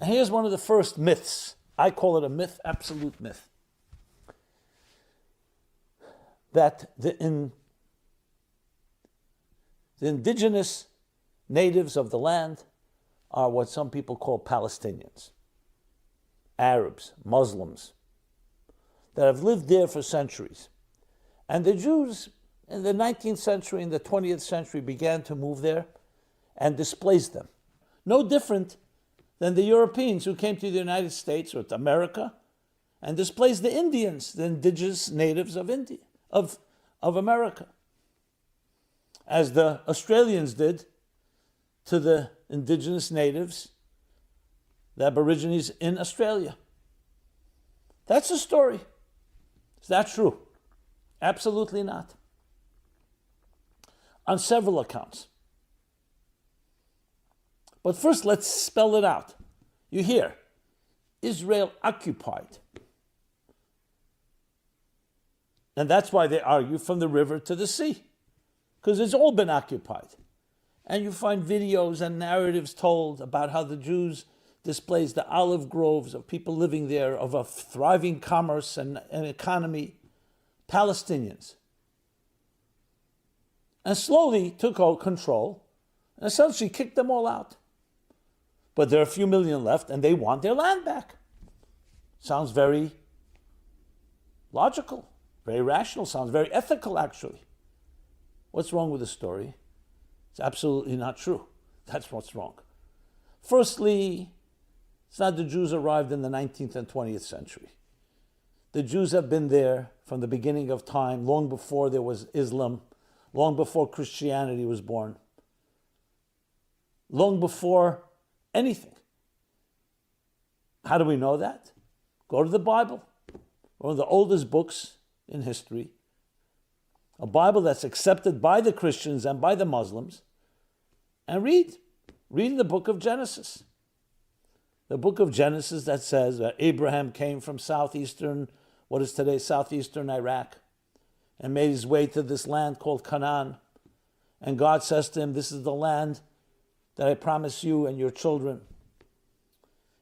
And here's one of the first myths. I call it a myth, absolute myth. That the indigenous natives of the land are what some people call Palestinians, Arabs, Muslims, that have lived there for centuries. And the Jews in the 19th century and the 20th century began to move there and displace them. No different than the Europeans who came to the United States or to America and displaced the Indians, the indigenous natives of India, of America, as the Australians did to the indigenous natives, the Aborigines in Australia. That's the story. Is that true? Absolutely not. On several accounts. But first, let's spell it out. You hear, Israel occupied. And that's why they argue from the river to the sea, because it's all been occupied. And you find videos and narratives told about how the Jews displaced the olive groves of people living there, of a thriving commerce and economy, Palestinians. And slowly took control and essentially kicked them all out. But there are a few million left and they want their land back. Sounds very logical, very rational, sounds very ethical actually. What's wrong with the story? It's absolutely not true. That's what's wrong. Firstly, it's not the Jews arrived in the 19th and 20th century. The Jews have been there from the beginning of time, long before there was Islam, long before Christianity was born, long before anything. How do we know that? Go to the Bible, one of the oldest books in history, a Bible that's accepted by the Christians and by the Muslims, and read the book of Genesis. The book of Genesis that says that Abraham came from what is today southeastern Iraq, and made his way to this land called Canaan. And God says to him, this is the land that I promise you and your children.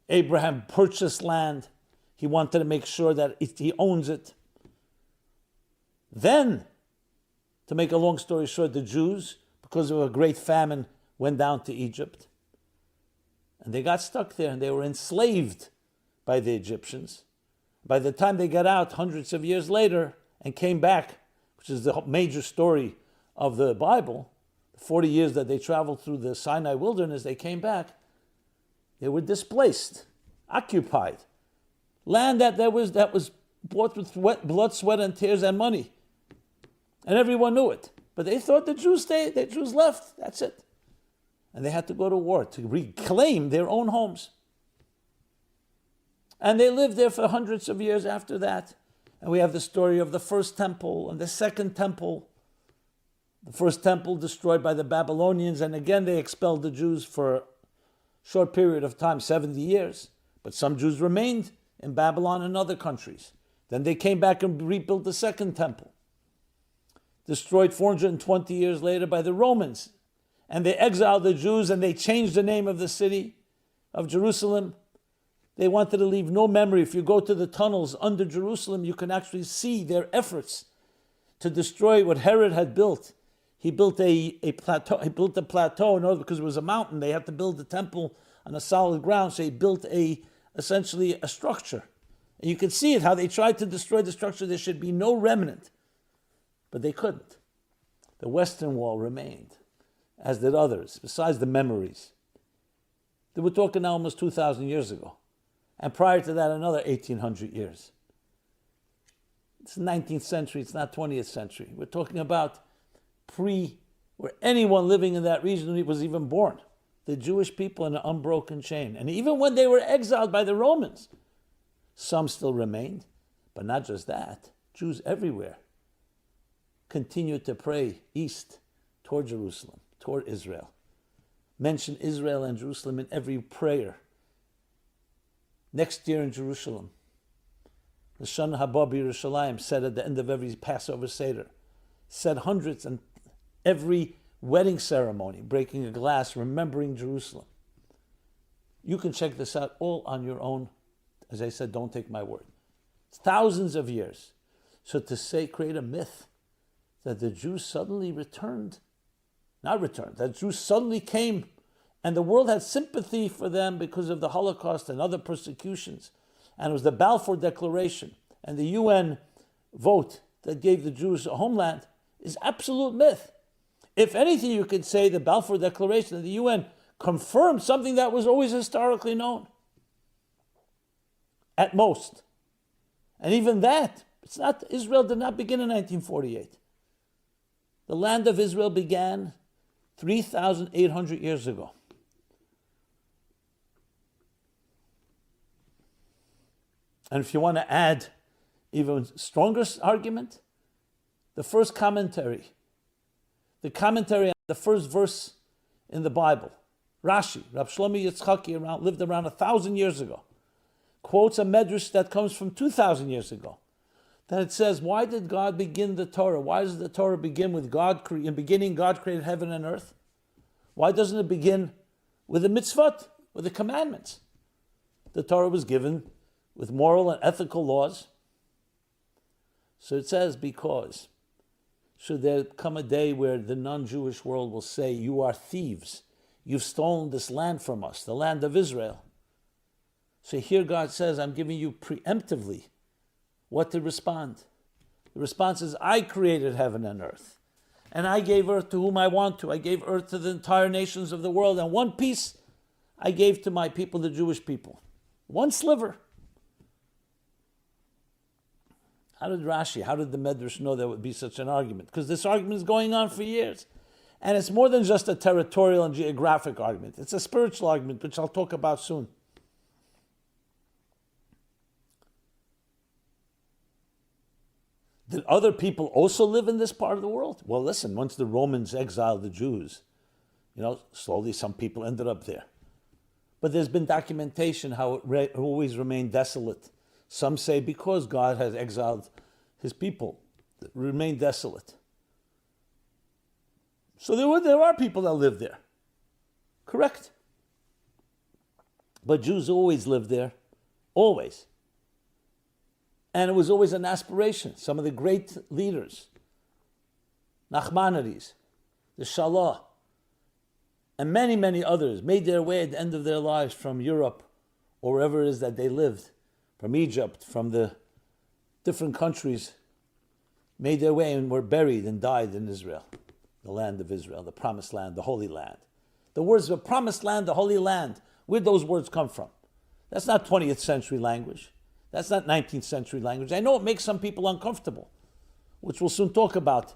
Abraham purchased land. He wanted to make sure that he owns it. Then, to make a long story short, the Jews, because of a great famine, went down to Egypt. And they got stuck there and they were enslaved by the Egyptians. By the time they got out, hundreds of years later, and came back, which is the major story of the Bible, the 40 years that they traveled through the Sinai wilderness, they came back, they were displaced, occupied. Land that was bought with blood, sweat, and tears and money. And everyone knew it. But they thought the Jews stayed, the Jews left, that's it. And they had to go to war to reclaim their own homes. And they lived there for hundreds of years after that. And we have the story of the first temple and the second temple. The first temple destroyed by the Babylonians, and again they expelled the Jews for a short period of time, 70 years. But some Jews remained in Babylon and other countries. Then they came back and rebuilt the second temple. Destroyed 420 years later by the Romans. And they exiled the Jews and they changed the name of the city of Jerusalem. They wanted to leave no memory. If you go to the tunnels under Jerusalem, you can actually see their efforts to destroy what Herod had built. He built a plateau. He built a plateau in order, because it was a mountain. They had to build the temple on a solid ground. So he built essentially a structure. And you can see it, how they tried to destroy the structure. There should be no remnant. But they couldn't. The Western Wall remained, as did others, besides the memories. They were talking now almost 2,000 years ago. And prior to that, another 1,800 years. It's 19th century, it's not 20th century. We're talking about where anyone living in that region was even born. The Jewish people in an unbroken chain. And even when they were exiled by the Romans, some still remained. But not just that, Jews everywhere continued to pray east toward Jerusalem, toward Israel. Mention Israel and Jerusalem in every prayer. Next year in Jerusalem, the Shana Haba B'Yerushalayim said at the end of every Passover Seder, said hundreds, and every wedding ceremony, breaking a glass, remembering Jerusalem. You can check this out all on your own. As I said, don't take my word. It's thousands of years. So to say, create a myth that the Jews suddenly that Jews suddenly came and the world had sympathy for them because of the Holocaust and other persecutions. And it was the Balfour Declaration and the UN vote that gave the Jews a homeland is absolute myth. If anything, you could say the Balfour Declaration and the UN confirmed something that was always historically known. At most. And even that, Israel did not begin in 1948. The land of Israel began 3,800 years ago. And if you want to add even stronger argument, the first commentary, on the first verse in the Bible, Rashi, Rab Shlomo Yitzchaki lived around 1,000 years ago, quotes a medrash that comes from 2,000 years ago, that it says, why did God begin the Torah? Why does the Torah begin with God? In beginning, God created heaven and earth. Why doesn't it begin with the mitzvot, with the commandments? The Torah was given with moral and ethical laws. So it says, because should there come a day where the non-Jewish world will say, you are thieves, you've stolen this land from us, the land of Israel. So here God says, I'm giving you preemptively what to respond. The response is, I created heaven and earth. And I gave earth to whom I want to. I gave earth to the entire nations of the world. And one piece I gave to my people, the Jewish people. One sliver. How did the Medrash know there would be such an argument? Because this argument is going on for years. And it's more than just a territorial and geographic argument. It's a spiritual argument, which I'll talk about soon. Did other people also live in this part of the world? Well, listen, once the Romans exiled the Jews, slowly some people ended up there. But there's been documentation how it always remained desolate. Some say because God has exiled his people, it remained desolate. So there are people that live there. Correct. But Jews always lived there. Always. And it was always an aspiration. Some of the great leaders, Nachmanides, the Shalah, and many, many others made their way at the end of their lives from Europe or wherever it is that they lived, from Egypt, from the different countries, made their way and were buried and died in Israel, the land of Israel, the promised land, the holy land. The words the promised land, the holy land, where'd those words come from? That's not 20th century language. That's not 19th century language. I know it makes some people uncomfortable, which we'll soon talk about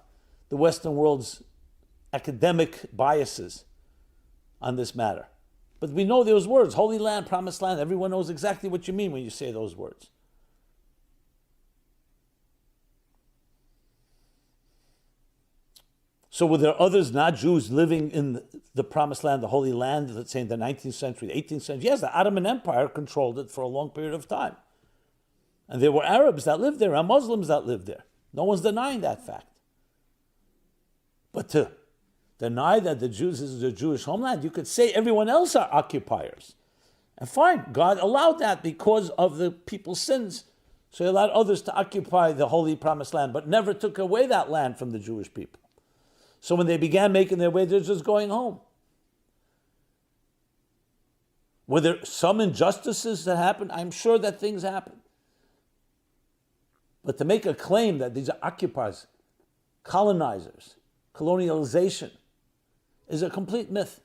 the Western world's academic biases on this matter. But we know those words, holy land, promised land. Everyone knows exactly what you mean when you say those words. So were there others, not Jews, living in the promised land, the holy land, let's say in the 19th century, the 18th century? Yes, the Ottoman Empire controlled it for a long period of time. And there were Arabs that lived there and Muslims that lived there. No one's denying that fact. But to deny that the Jews is the Jewish homeland, you could say everyone else are occupiers. And fine, God allowed that because of the people's sins. So he allowed others to occupy the holy promised land, but never took away that land from the Jewish people. So when they began making their way, they're just going home. Were there some injustices that happened? I'm sure that things happened. But to make a claim that these are occupiers, colonizers, colonialization, is a complete myth.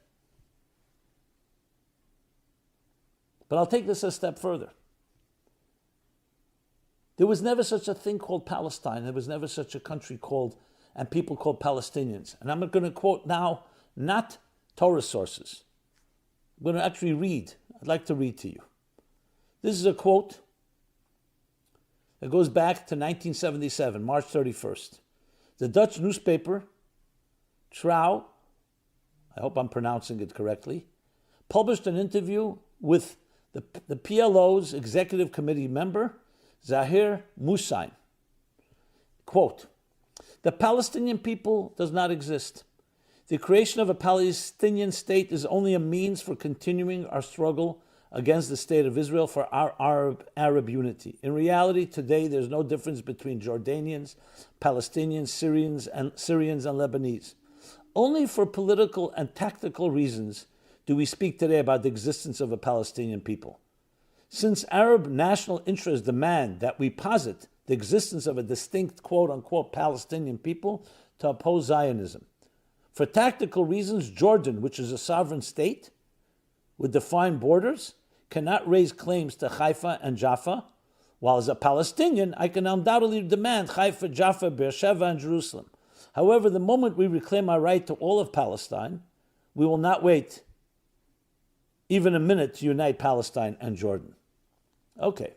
But I'll take this a step further. There was never such a thing called Palestine. There was never such a country called, and people called Palestinians. And I'm going to quote now, not Torah sources. I'm going to actually read. I'd like to read to you. This is a quote that goes back to 1977, March 31st. The Dutch newspaper, Trouw, I hope I'm pronouncing it correctly, published an interview with the PLO's executive committee member, Zahir Musain. Quote, the Palestinian people does not exist. The creation of a Palestinian state is only a means for continuing our struggle against the state of Israel for our Arab unity. In reality, today there's no difference between Jordanians, Palestinians, Syrians, and Lebanese. Only for political and tactical reasons do we speak today about the existence of a Palestinian people. Since Arab national interests demand that we posit the existence of a distinct quote-unquote Palestinian people to oppose Zionism. For tactical reasons, Jordan, which is a sovereign state with defined borders, cannot raise claims to Haifa and Jaffa, while as a Palestinian, I can undoubtedly demand Haifa, Jaffa, Beersheba, and Jerusalem. However, the moment we reclaim our right to all of Palestine, we will not wait even a minute to unite Palestine and Jordan. Okay.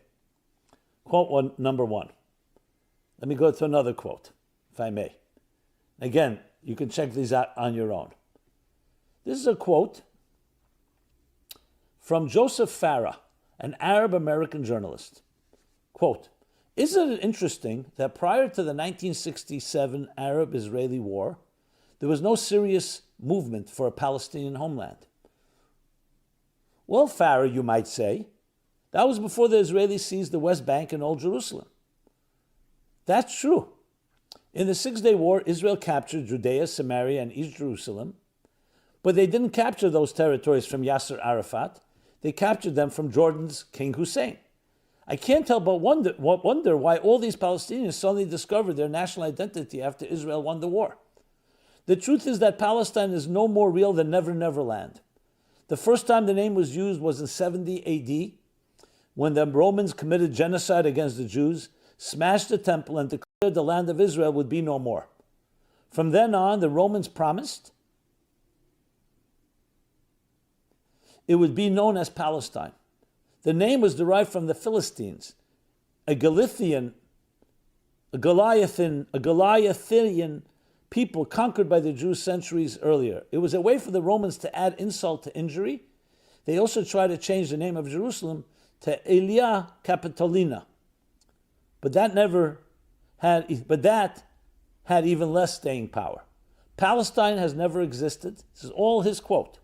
Quote number one. Let me go to another quote, if I may. Again, you can check these out on your own. This is a quote from Joseph Farah, an Arab-American journalist. Quote, "Isn't it interesting that prior to the 1967 Arab-Israeli War, there was no serious movement for a Palestinian homeland?" Well, Farah, you might say, that was before the Israelis seized the West Bank and Old Jerusalem. That's true. In the Six-Day War, Israel captured Judea, Samaria, and East Jerusalem, but they didn't capture those territories from Yasser Arafat. They captured them from Jordan's King Hussein. I can't help but wonder why all these Palestinians suddenly discovered their national identity after Israel won the war. The truth is that Palestine is no more real than Never Never Land. The first time the name was used was in 70 AD, when the Romans committed genocide against the Jews, smashed the temple, and declared the land of Israel would be no more. From then on, the Romans promised it would be known as Palestine. The name was derived from the Philistines, a Goliathian people conquered by the Jews centuries earlier. It was a way for the Romans to add insult to injury. They also tried to change the name of Jerusalem to Aelia Capitolina, but that had even less staying power. Palestine has never existed. This is all his quote.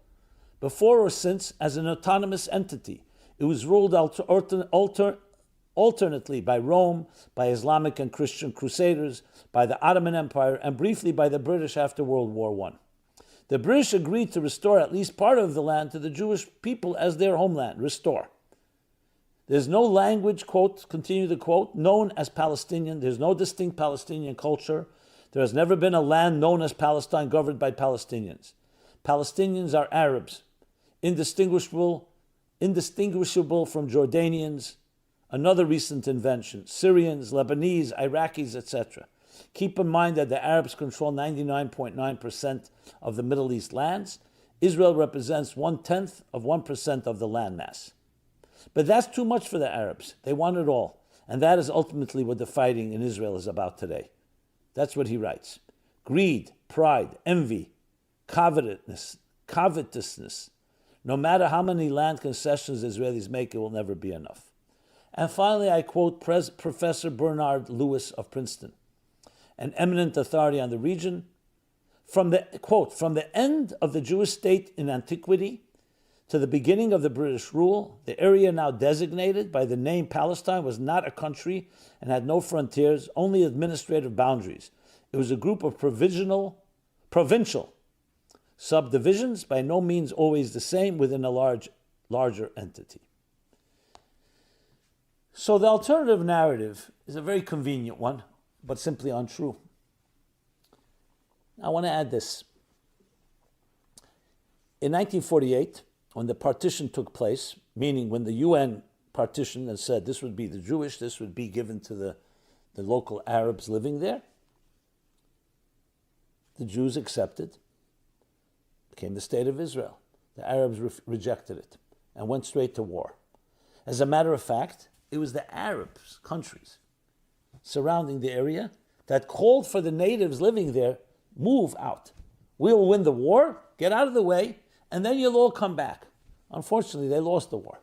Before or since, as an autonomous entity, it was ruled alternately by Rome, by Islamic and Christian crusaders, by the Ottoman Empire, and briefly by the British after World War I. The British agreed to restore at least part of the land to the Jewish people as their homeland. Restore. There's no language, quote, continue the quote, known as Palestinian. There's no distinct Palestinian culture. There has never been a land known as Palestine governed by Palestinians. Palestinians are Arabs, indistinguishable from Jordanians, another recent invention, Syrians, Lebanese, Iraqis, etc. Keep in mind that the Arabs control 99.9% of the Middle East lands. Israel represents 0.1% of the landmass. But that's too much for the Arabs. They want it all. And that is ultimately what the fighting in Israel is about today. That's what he writes. Greed, pride, envy, covetousness. No matter how many land concessions Israelis make, it will never be enough. And finally, I quote Professor Bernard Lewis of Princeton, an eminent authority on the region. From the end of the Jewish state in antiquity to the beginning of the British rule, the area now designated by the name Palestine was not a country and had no frontiers, only administrative boundaries. It was a group of provincial subdivisions, by no means always the same, within a larger entity. So the alternative narrative is a very convenient one, but simply untrue. I want to add this. In 1948, when the partition took place, meaning when the UN partitioned and said this would be the Jewish, this would be given to the local Arabs living there, the Jews accepted, became the state of Israel. The Arabs rejected it and went straight to war. As a matter of fact, it was the Arabs, countries surrounding the area, that called for the natives living there, move out. We'll win the war, get out of the way, and then you'll all come back. Unfortunately, they lost the war.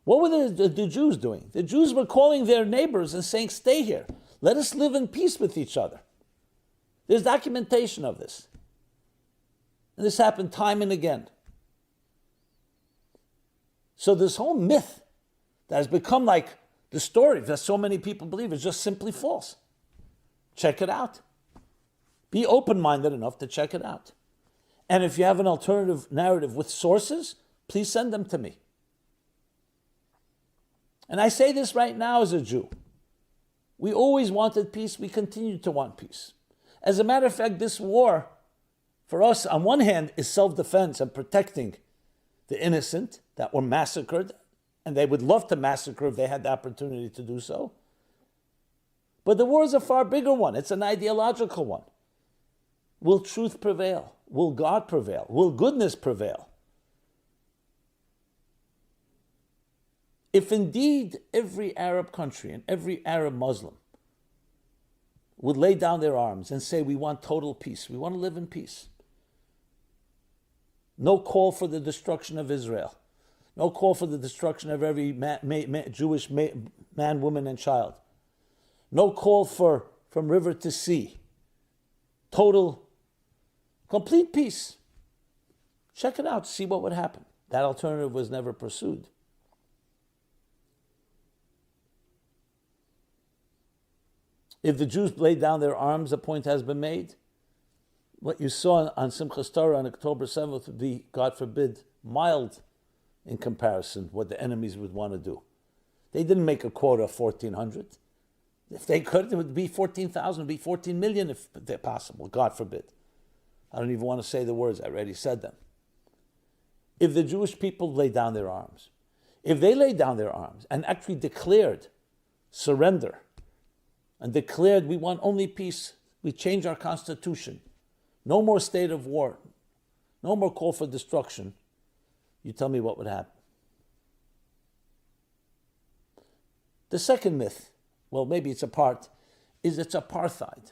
What were the Jews doing? The Jews were calling their neighbors and saying, stay here. Let us live in peace with each other. There's documentation of this. And this happened time and again. So this whole myth that has become like the story that so many people believe is just simply false. Check it out. Be open-minded enough to check it out. And if you have an alternative narrative with sources, please send them to me. And I say this right now as a Jew. We always wanted peace. We continue to want peace. As a matter of fact, this war, for us, on one hand, is self-defense and protecting the innocent that were massacred, and they would love to massacre if they had the opportunity to do so. But the war is a far bigger one. It's an ideological one. Will truth prevail? Will God prevail? Will goodness prevail? If indeed every Arab country and every Arab Muslim would lay down their arms and say, we want total peace, we want to live in peace. No call for the destruction of Israel. No call for the destruction of every Jewish man, woman, and child. No call for from river to sea. Total, complete peace. Check it out, see what would happen. That alternative was never pursued. If the Jews laid down their arms, a point has been made. What you saw on Simchas Torah on October 7th would be, God forbid, mild in comparison what the enemies would want to do. They didn't make a quota of 1,400. If they could, it would be 14,000, it would be 14 million if they're possible, God forbid. I don't even want to say the words, I already said them. If the Jewish people laid down their arms, if they laid down their arms and actually declared surrender, and declared we want only peace, we change our constitution, no more state of war, no more call for destruction, you tell me what would happen. The second myth, well, maybe it's a part, is it's apartheid,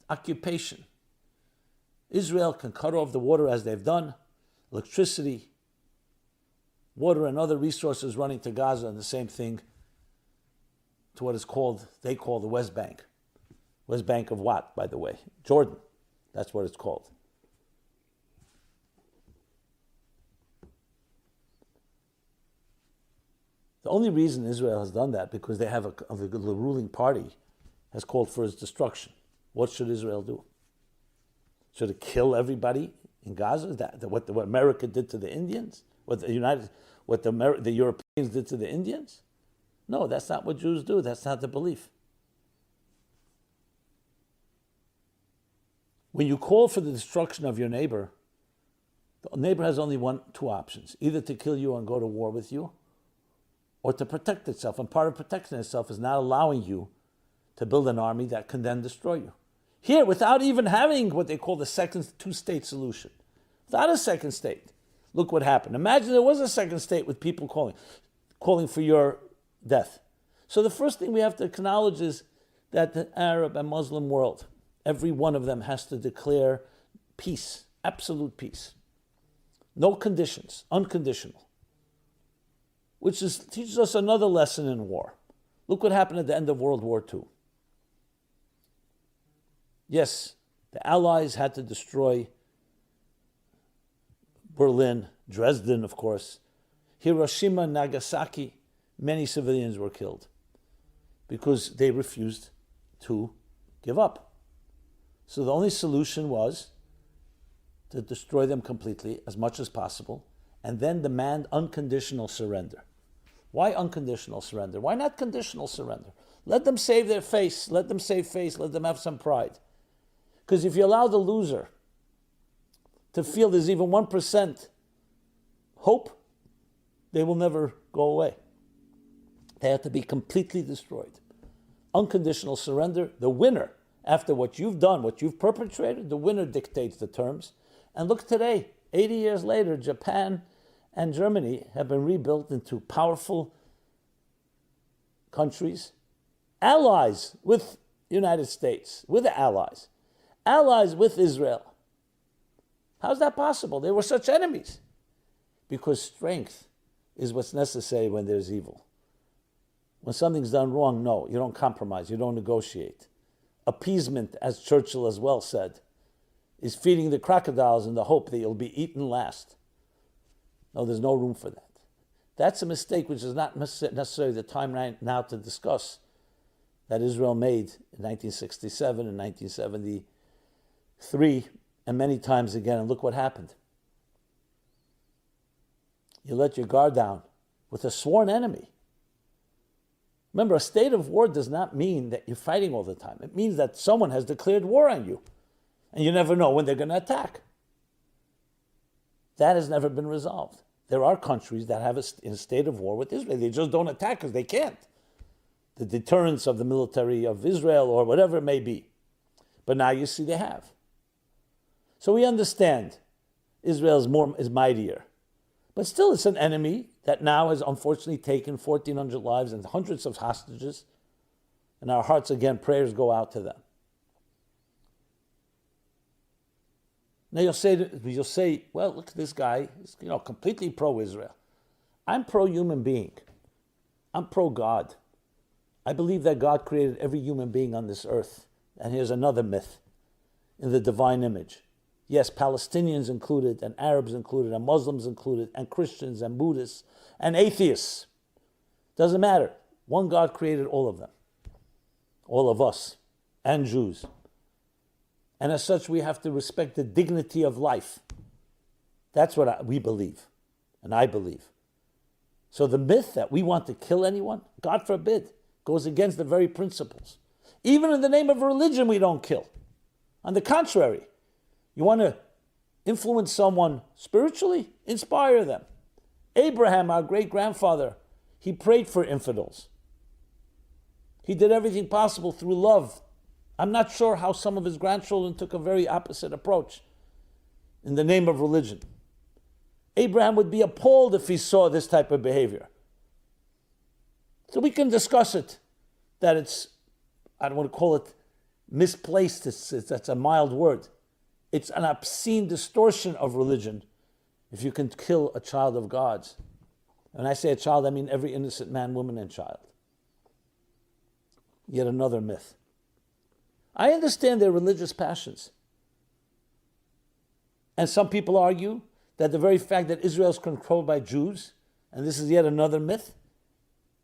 occupation. Israel can cut off the water as they've done, electricity, water and other resources running to Gaza, and the same thing to what is called, they call the West Bank. West Bank of what, by the way? Jordan. That's what it's called. The only reason Israel has done that because they have the ruling party has called for its destruction. What should Israel do? Should it kill everybody in Gaza? Is that what America did to the Indians? What the Europeans did to the Indians? No, that's not what Jews do. That's not the belief. When you call for the destruction of your neighbor, the neighbor has only two options: either to kill you and go to war with you, or to protect itself. And part of protecting itself is not allowing you to build an army that can then destroy you. Here, without even having what they call the second two-state solution, without a second state, look what happened. Imagine there was a second state with people calling for your death. So the first thing we have to acknowledge is that the Arab and Muslim world, every one of them has to declare peace, absolute peace. No conditions, unconditional. Which teaches us another lesson in war. Look what happened at the end of World War II. Yes, the Allies had to destroy Berlin, Dresden, of course, Hiroshima, Nagasaki. Many civilians were killed because they refused to give up. So the only solution was to destroy them completely as much as possible and then demand unconditional surrender. Why unconditional surrender? Why not conditional surrender? Let them save their face, let them save face, let them have some pride. Because if you allow the loser to feel there's even 1% hope, they will never go away. They have to be completely destroyed. Unconditional surrender, the winner, after what you've done, what you've perpetrated, the winner dictates the terms. And look today, 80 years later, Japan and Germany have been rebuilt into powerful countries, allies with the United States, with the allies with Israel. How's that possible? They were such enemies. Because strength is what's necessary when there's evil. When something's done wrong, no, you don't compromise, you don't negotiate. Appeasement, as Churchill as well said, is feeding the crocodiles in the hope that you'll be eaten last. No, there's no room for that. That's a mistake which is not necessarily the time right now to discuss, that Israel made in 1967 and 1973 and many times again. And look what happened. You let your guard down with a sworn enemy. Remember, a state of war does not mean that you're fighting all the time. It means that someone has declared war on you, and you never know when they're going to attack. That has never been resolved. There are countries that have in a state of war with Israel. They just don't attack because they can't. The deterrence of the military of Israel or whatever it may be. But now you see they have. So we understand Israel is mightier. But still it's an enemy that now has unfortunately taken 1,400 lives and hundreds of hostages. And our hearts, again, prayers go out to them. Now you'll say, well, look at this guy, he's completely pro-Israel. I'm pro-human being. I'm pro-God. I believe that God created every human being on this earth. And here's another myth in the divine image. Yes, Palestinians included, and Arabs included, and Muslims included, and Christians, and Buddhists, and atheists. Doesn't matter. One God created all of them. All of us, and Jews. And as such, we have to respect the dignity of life. That's what we believe, and I believe. So the myth that we want to kill anyone, God forbid, goes against the very principles. Even in the name of religion, we don't kill. On the contrary, you want to influence someone spiritually? Inspire them. Abraham, our great-grandfather, he prayed for infidels. He did everything possible through love. I'm not sure how some of his grandchildren took a very opposite approach in the name of religion. Abraham would be appalled if he saw this type of behavior. So we can discuss it, that it's, I don't want to call it misplaced, that's a mild word. It's an obscene distortion of religion if you can kill a child of God's. When I say a child, I mean every innocent man, woman, and child. Yet another myth. I understand their religious passions. And some people argue that the very fact that Israel is controlled by Jews, and this is yet another myth,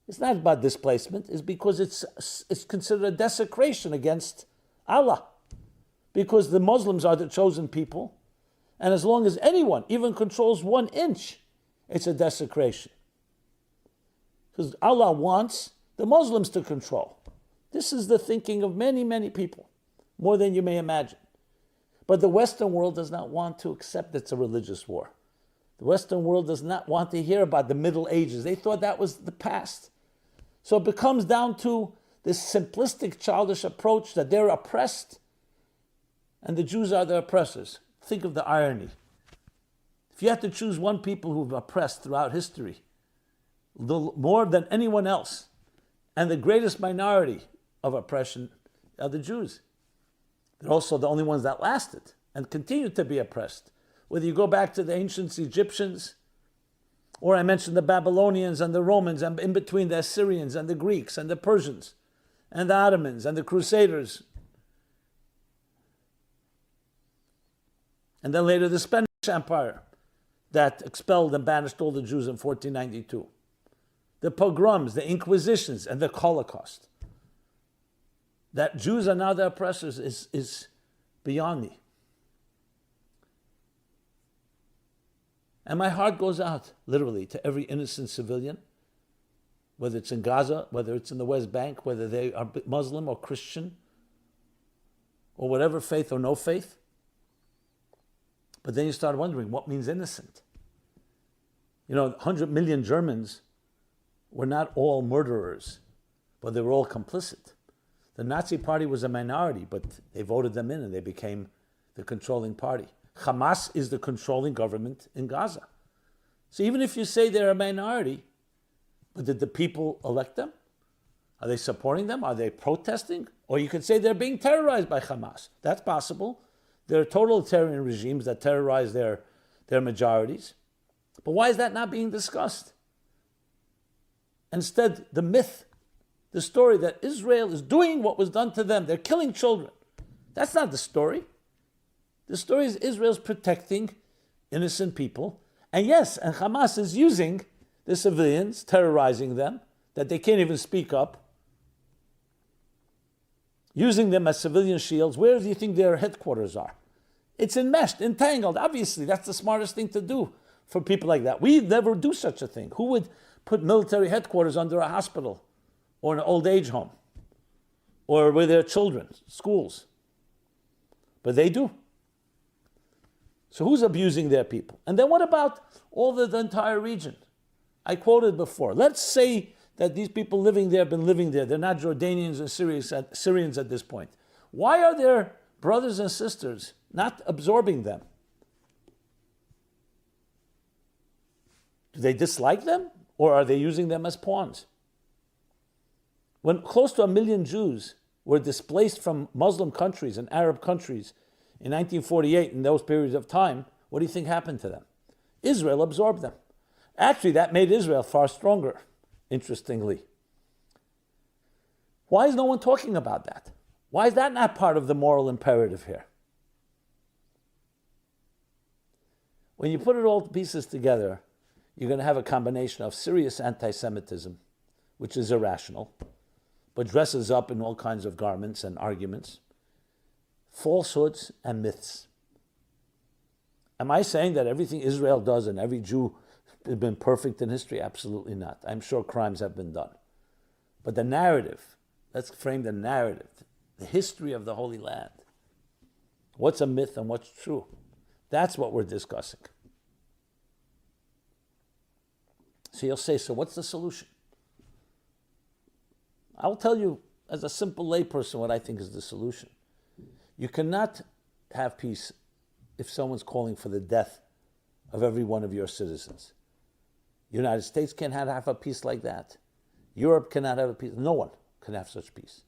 it's not about displacement, it's because it's considered a desecration against Allah. Because the Muslims are the chosen people, and as long as anyone even controls 1 inch, it's a desecration. Because Allah wants the Muslims to control. This is the thinking of many, many people, more than you may imagine. But the Western world does not want to accept it's a religious war. The Western world does not want to hear about the Middle Ages. They thought that was the past. So it becomes down to this simplistic, childish approach that they're oppressed and the Jews are the oppressors. Think of the irony. If you had to choose one people who've oppressed throughout history, more than anyone else, and the greatest minority of oppression are the Jews. They're also the only ones that lasted and continue to be oppressed. Whether you go back to the ancient Egyptians, or I mentioned the Babylonians and the Romans, and in between the Assyrians and the Greeks and the Persians and the Ottomans and the Crusaders, and then later the Spanish Empire that expelled and banished all the Jews in 1492. The pogroms, the inquisitions, and the Holocaust. That Jews are now the oppressors is beyond me. And my heart goes out, literally, to every innocent civilian, whether it's in Gaza, whether it's in the West Bank, whether they are Muslim or Christian, or whatever faith or no faith. But then you start wondering, what means innocent? 100 million Germans were not all murderers, but they were all complicit. The Nazi party was a minority, but they voted them in and they became the controlling party. Hamas is the controlling government in Gaza. So even if you say they're a minority, but did the people elect them? Are they supporting them? Are they protesting? Or you could say they're being terrorized by Hamas. That's possible. There are totalitarian regimes that terrorize their majorities. But why is that not being discussed? Instead, the myth, the story that Israel is doing what was done to them. They're killing children. That's not the story. The story is Israel's protecting innocent people. And yes, and Hamas is using the civilians, terrorizing them, that they can't even speak up, using them as civilian shields. Where do you think their headquarters are? It's enmeshed, entangled. Obviously, that's the smartest thing to do for people like that. We never do such a thing. Who would put military headquarters under a hospital or an old age home or with their children, schools? But they do. So who's abusing their people? And then what about all the entire region? I quoted before. Let's say that these people living there have been living there. They're not Jordanians or Syrians at this point. Why are their brothers and sisters not absorbing them? Do they dislike them, or are they using them as pawns? When close to 1 million Jews were displaced from Muslim countries and Arab countries in 1948, in those periods of time, what do you think happened to them? Israel absorbed them. Actually, that made Israel far stronger, interestingly. Why is no one talking about that? Why is that not part of the moral imperative here? When you put it all pieces together, you're going to have a combination of serious anti-Semitism, which is irrational, but dresses up in all kinds of garments and arguments, falsehoods and myths. Am I saying that everything Israel does and every Jew has been perfect in history? Absolutely not. I'm sure crimes have been done. But the narrative, let's frame the narrative, the history of the Holy Land. What's a myth and what's true? That's what we're discussing. So you'll say, so what's the solution? I'll tell you, as a simple layperson, what I think is the solution. You cannot have peace if someone's calling for the death of every one of your citizens. The United States can't have a peace like that. Europe cannot have a peace. No one can have such peace.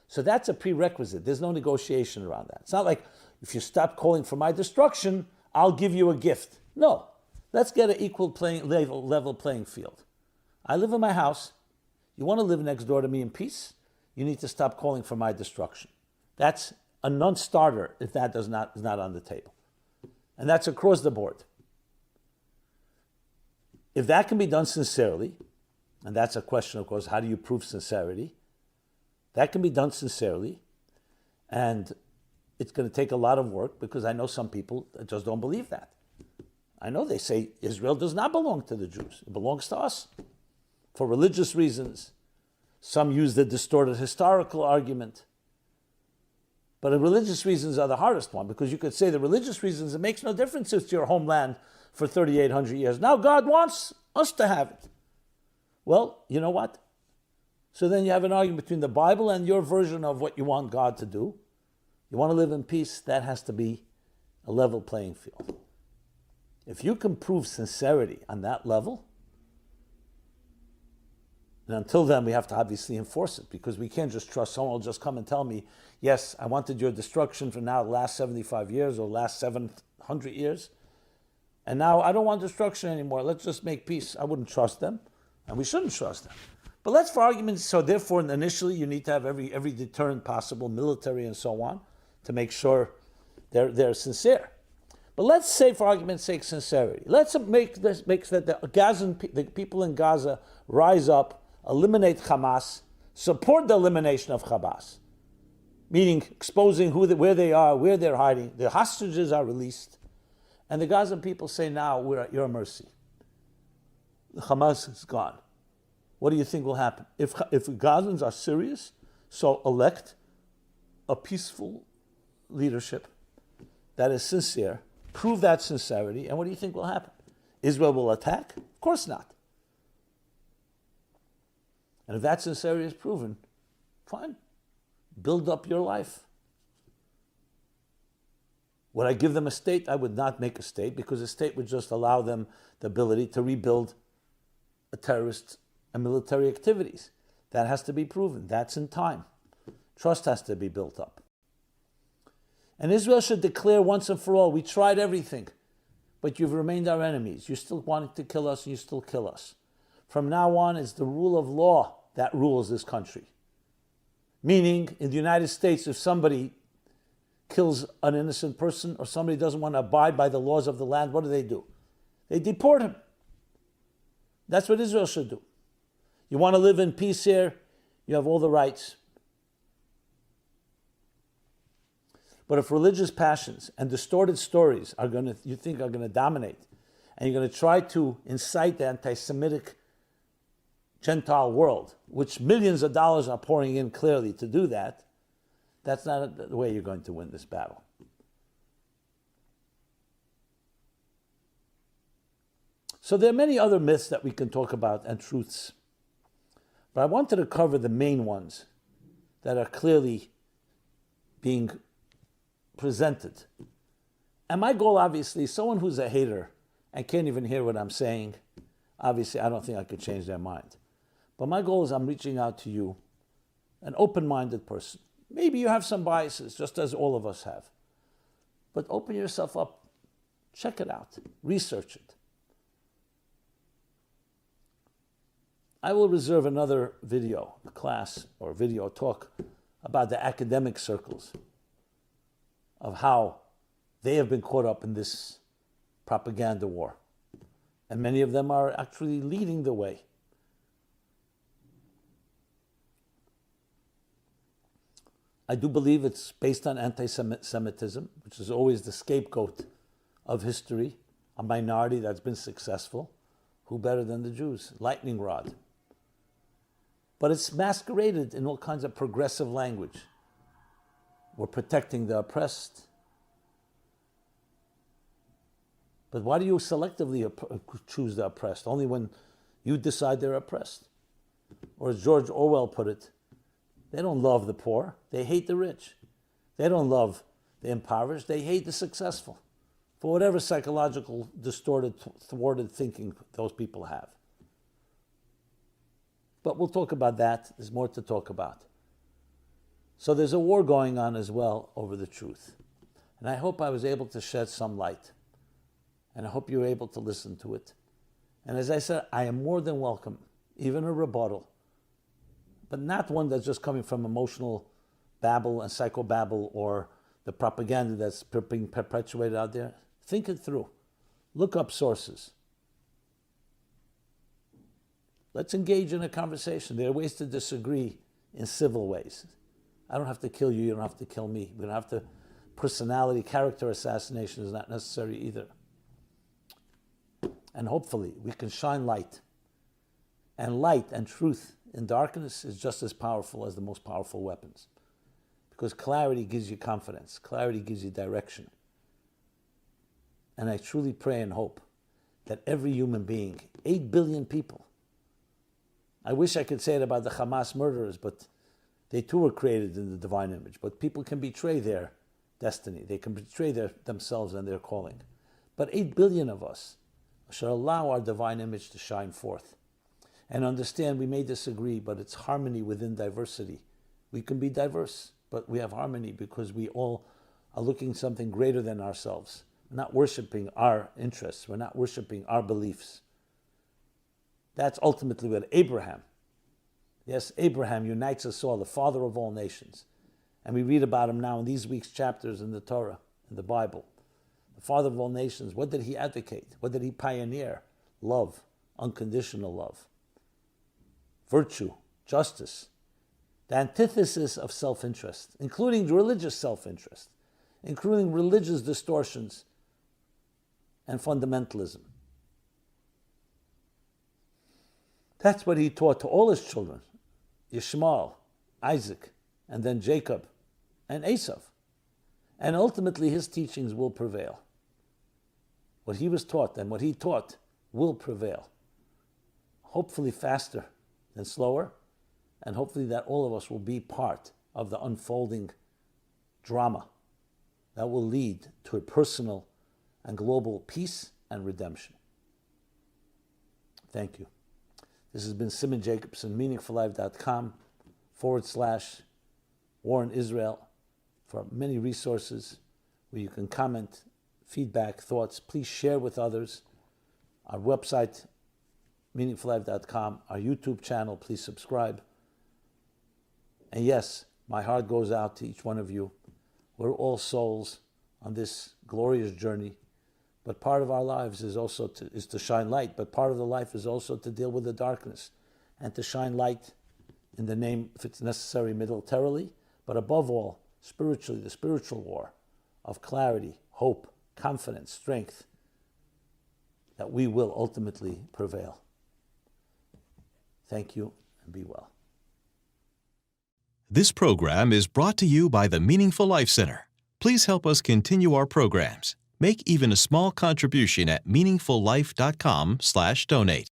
So that's a prerequisite. There's no negotiation around that. It's not like, if you stop calling for my destruction, I'll give you a gift. No. Let's get an equal level playing field. I live in my house. You want to live next door to me in peace? You need to stop calling for my destruction. That's a non-starter if that is not on the table. And that's across the board. If that can be done sincerely, and that's a question, of course, how do you prove sincerity? That can be done sincerely, and it's going to take a lot of work, because I know some people that just don't believe that. I know they say Israel does not belong to the Jews. It belongs to us for religious reasons. Some use the distorted historical argument. But the religious reasons are the hardest one, because you could say the religious reasons, it makes no difference if it's your homeland for 3,800 years. Now God wants us to have it. Well, you know what? So then you have an argument between the Bible and your version of what you want God to do. You want to live in peace, that has to be a level playing field. If you can prove sincerity on that level, and until then we have to obviously enforce it, because we can't just trust someone will just come and tell me, yes, I wanted your destruction for now the last 75 years or last 700 years, and now I don't want destruction anymore. Let's just make peace. I wouldn't trust them, and we shouldn't trust them. But let's, for argument's so therefore initially you need to have every deterrent possible, military and so on, to make sure they're sincere. But let's say, for argument's sake, sincerity. Let's make that the people in Gaza rise up, eliminate Hamas, support the elimination of Hamas, meaning exposing where they are, where they're hiding. The hostages are released, and the Gazan people say, now we're at your mercy. Hamas is gone. What do you think will happen? If Gazans are serious, so elect a peaceful leadership that is sincere, prove that sincerity, and what do you think will happen? Israel will attack? Of course not. And if that sincerity is proven, fine. Build up your life. Would I give them a state? I would not make a state, because a state would just allow them the ability to rebuild a terrorist and military activities. That has to be proven. That's in time. Trust has to be built up. And Israel should declare once and for all, we tried everything, but you've remained our enemies. You still wanted to kill us, and you still kill us. From now on, it's the rule of law that rules this country. Meaning, in the United States, if somebody kills an innocent person or somebody doesn't want to abide by the laws of the land, what do? They deport him. That's what Israel should do. You want to live in peace here, you have all the rights. But if religious passions and distorted stories you think are going to dominate, and you're going to try to incite the anti-Semitic Gentile world, which millions of dollars are pouring in clearly to do that, that's not the way you're going to win this battle. So there are many other myths that we can talk about and truths. But I wanted to cover the main ones that are clearly being presented. And my goal, obviously, someone who's a hater and can't even hear what I'm saying, obviously I don't think I could change their mind. But my goal is I'm reaching out to you, an open-minded person. Maybe you have some biases, just as all of us have. But open yourself up, check it out, research it. I will reserve another video class or video talk about the academic circles of how they have been caught up in this propaganda war. And many of them are actually leading the way. I do believe it's based on anti-Semitism, which is always the scapegoat of history, a minority that's been successful. Who better than the Jews? Lightning rod. But it's masqueraded in all kinds of progressive language. We're protecting the oppressed. But why do you selectively choose the oppressed? Only when you decide they're oppressed. Or as George Orwell put it, they don't love the poor, they hate the rich. They don't love the impoverished, they hate the successful. For whatever psychological, distorted, thwarted thinking those people have. But we'll talk about that. There's more to talk about. So there's a war going on as well over the truth. And I hope I was able to shed some light. And I hope you were able to listen to it. And as I said, I am more than welcome, even a rebuttal, but not one that's just coming from emotional babble and psychobabble or the propaganda that's being perpetuated out there. Think it through. Look up sources. Let's engage in a conversation. There are ways to disagree in civil ways. I don't have to kill you, you don't have to kill me. We don't have to, character assassination is not necessary either. And hopefully we can shine light. And light and truth in darkness is just as powerful as the most powerful weapons. Because clarity gives you confidence. Clarity gives you direction. And I truly pray and hope that every human being, 8 billion people, I wish I could say it about the Hamas murderers, but they too were created in the divine image. But people can betray their destiny. They can betray themselves and their calling. But 8 billion of us should allow our divine image to shine forth. And understand we may disagree, but it's harmony within diversity. We can be diverse, but we have harmony because we all are looking something greater than ourselves. We're not worshiping our interests. We're not worshiping our beliefs. That's ultimately what Abraham, yes, Abraham unites us all, the father of all nations. And we read about him now in these week's chapters in the Torah, in the Bible. The father of all nations, what did he advocate? What did he pioneer? Love, unconditional love. Virtue, justice, the antithesis of self-interest, including religious self-interest, including religious distortions and fundamentalism. That's what he taught to all his children, Ishmael, Isaac, and then Jacob and Esau. And ultimately his teachings will prevail. What he was taught and what he taught will prevail. Hopefully faster than slower, and hopefully that all of us will be part of the unfolding drama that will lead to a personal and global peace and redemption. Thank you. This has been Simon Jacobson, meaningfullife.com/War in Israel. For many resources where you can comment, feedback, thoughts, please share with others. Our website, meaningfullife.com, our YouTube channel, please subscribe. And yes, my heart goes out to each one of you. We're all souls on this glorious journey, But part of our lives is also to shine light. But part of the life is also to deal with the darkness and to shine light in the name, if it's necessary, militarily, but above all, spiritually, the spiritual war of clarity, hope, confidence, strength, that we will ultimately prevail. Thank you, and be well. This program is brought to you by the Meaningful Life Center. Please help us continue our programs. Make even a small contribution at meaningfullife.com/donate.